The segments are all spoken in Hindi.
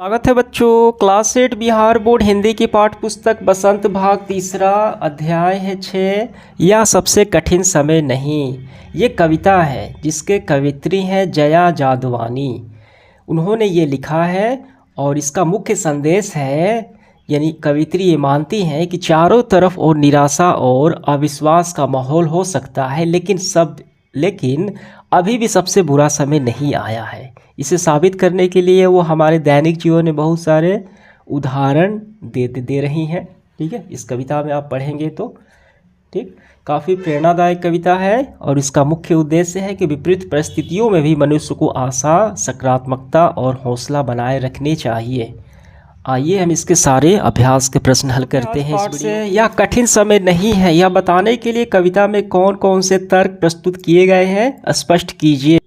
स्वागत है बच्चों। क्लास 8 बिहार बोर्ड हिंदी की पाठ्य पुस्तक बसंत भाग तीसरा अध्याय है 6। यह सबसे कठिन समय नहीं। ये कविता है जिसके कवित्री हैं जया जादवानी। उन्होंने ये लिखा है और इसका मुख्य संदेश है, यानी कवित्री ये मानती हैं कि चारों तरफ और निराशा और अविश्वास का माहौल हो सकता है, लेकिन अभी भी सबसे बुरा समय नहीं आया है। इसे साबित करने के लिए वो हमारे दैनिक जीवन में बहुत सारे उदाहरण दे रही हैं। ठीक है, इस कविता में आप पढ़ेंगे तो ठीक, काफ़ी प्रेरणादायक कविता है और इसका मुख्य उद्देश्य है कि विपरीत परिस्थितियों में भी मनुष्य को आशा, सकारात्मकता और हौसला बनाए रखने चाहिए। आइए हम इसके सारे अभ्यास के प्रश्न हल करते हैं। इससे यह कठिन समय नहीं है, यह बताने के लिए कविता में कौन कौन से तर्क प्रस्तुत किए गए हैं स्पष्ट कीजिए।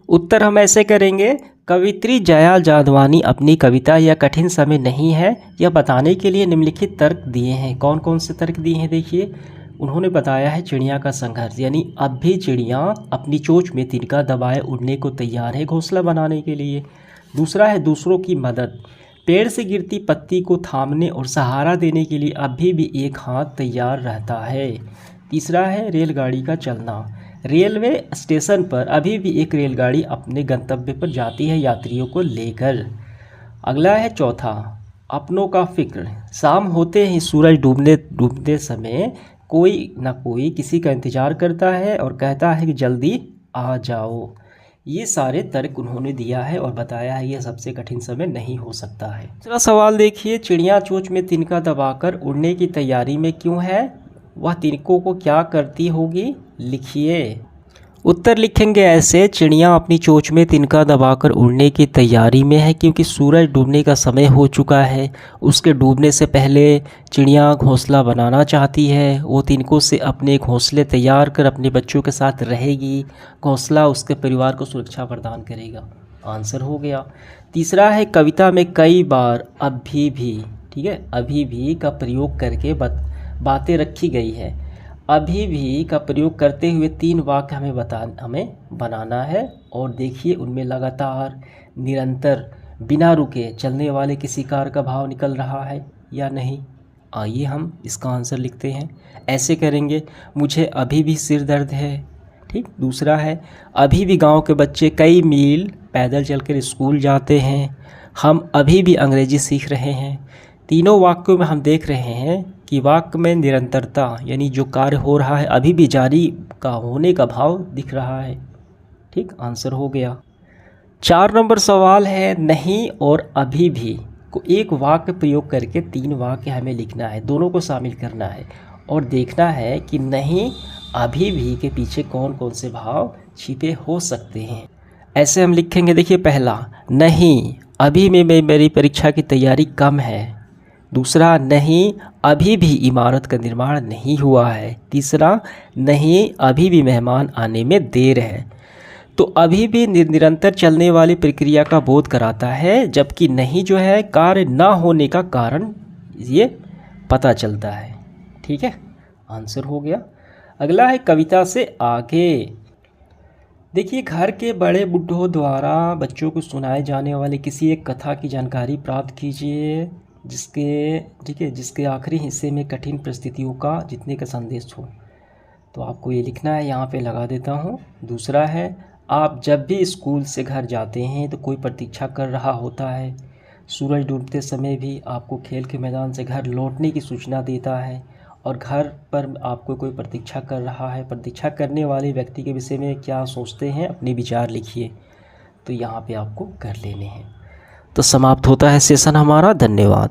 उत्तर हम ऐसे करेंगे, कवित्री जया जादवानी अपनी कविता यह कठिन समय नहीं है यह बताने के लिए निम्नलिखित तर्क दिए हैं। कौन कौन से तर्क दिए हैं देखिए। उन्होंने बताया है चिड़िया का संघर्ष, यानी अब भी चिड़िया अपनी चोंच में तिनका दबाए उड़ने को तैयार है घोंसला बनाने के लिए। दूसरा है दूसरों की मदद, पेड़ से गिरती पत्ती को थामने और सहारा देने के लिए अभी भी एक हाथ तैयार रहता है। तीसरा है रेलगाड़ी का चलना, रेलवे स्टेशन पर अभी भी एक रेलगाड़ी अपने गंतव्य पर जाती है यात्रियों को लेकर। अगला है चौथा, अपनों का फिक्र, शाम होते ही सूरज डूबते समय कोई ना कोई किसी का इंतज़ार करता है और कहता है कि जल्दी आ जाओ। ये सारे तर्क उन्होंने दिया है और बताया है यह सबसे कठिन समय नहीं हो सकता है। दूसरा सवाल देखिए, चिड़िया चोंच में तिनका दबाकर उड़ने की तैयारी में क्यों है, वह तिनकों को क्या करती होगी, लिखिए। उत्तर लिखेंगे ऐसे, चिड़िया अपनी चोंच में तिनका दबाकर उड़ने की तैयारी में है क्योंकि सूरज डूबने का समय हो चुका है। उसके डूबने से पहले चिड़िया घोंसला बनाना चाहती है। वो तिनकों से अपने घोंसले तैयार कर अपने बच्चों के साथ रहेगी। घोंसला उसके परिवार को सुरक्षा प्रदान करेगा। आंसर हो गया। तीसरा है कविता में कई बार अभी भी, ठीक है, अभी भी का प्रयोग करके बातें रखी गई है। अभी भी का प्रयोग करते हुए 3 वाक्य हमें बनाना है और देखिए उनमें लगातार, निरंतर, बिना रुके चलने वाले किसी कार का भाव निकल रहा है या नहीं। आइए हम इसका आंसर लिखते हैं। ऐसे करेंगे, मुझे अभी भी सिर दर्द है। ठीक। दूसरा है, अभी भी गांव के बच्चे कई मील पैदल चलकर स्कूल जाते हैं। हम अभी भी अंग्रेजी सीख रहे हैं। तीनों वाक्यों में हम देख रहे हैं कि वाक्य में निरंतरता, यानी जो कार्य हो रहा है अभी भी जारी का होने का भाव दिख रहा है। ठीक, आंसर हो गया। 4 नंबर सवाल है, नहीं और अभी भी को एक वाक्य प्रयोग करके 3 वाक्य हमें लिखना है, दोनों को शामिल करना है और देखना है कि नहीं अभी भी के पीछे कौन कौन से भाव छिपे हो सकते हैं। ऐसे हम लिखेंगे, देखिए पहला, नहीं अभी में मेरी परीक्षा की तैयारी कम है। दूसरा, नहीं अभी भी इमारत का निर्माण नहीं हुआ है। तीसरा, नहीं अभी भी मेहमान आने में देर है। तो अभी भी निरंतर चलने वाली प्रक्रिया का बोध कराता है, जबकि नहीं जो है कार्य ना होने का कारण ये पता चलता है। ठीक है, आंसर हो गया। अगला है कविता से आगे। देखिए, घर के बड़े बूढ़ों द्वारा बच्चों को सुनाए जाने वाले किसी एक कथा की जानकारी प्राप्त कीजिए जिसके आखिरी हिस्से में कठिन परिस्थितियों का जीतने का संदेश हो। तो आपको ये लिखना है, यहाँ पे लगा देता हूँ। दूसरा है, आप जब भी स्कूल से घर जाते हैं तो कोई प्रतीक्षा कर रहा होता है। सूरज डूबते समय भी आपको खेल के मैदान से घर लौटने की सूचना देता है और घर पर आपको कोई प्रतीक्षा कर रहा है। प्रतीक्षा करने वाले व्यक्ति के विषय में क्या सोचते हैं, अपने विचार लिखिए। तो यहाँ पे आपको कर लेने हैं। तो समाप्त होता है सेशन हमारा। धन्यवाद।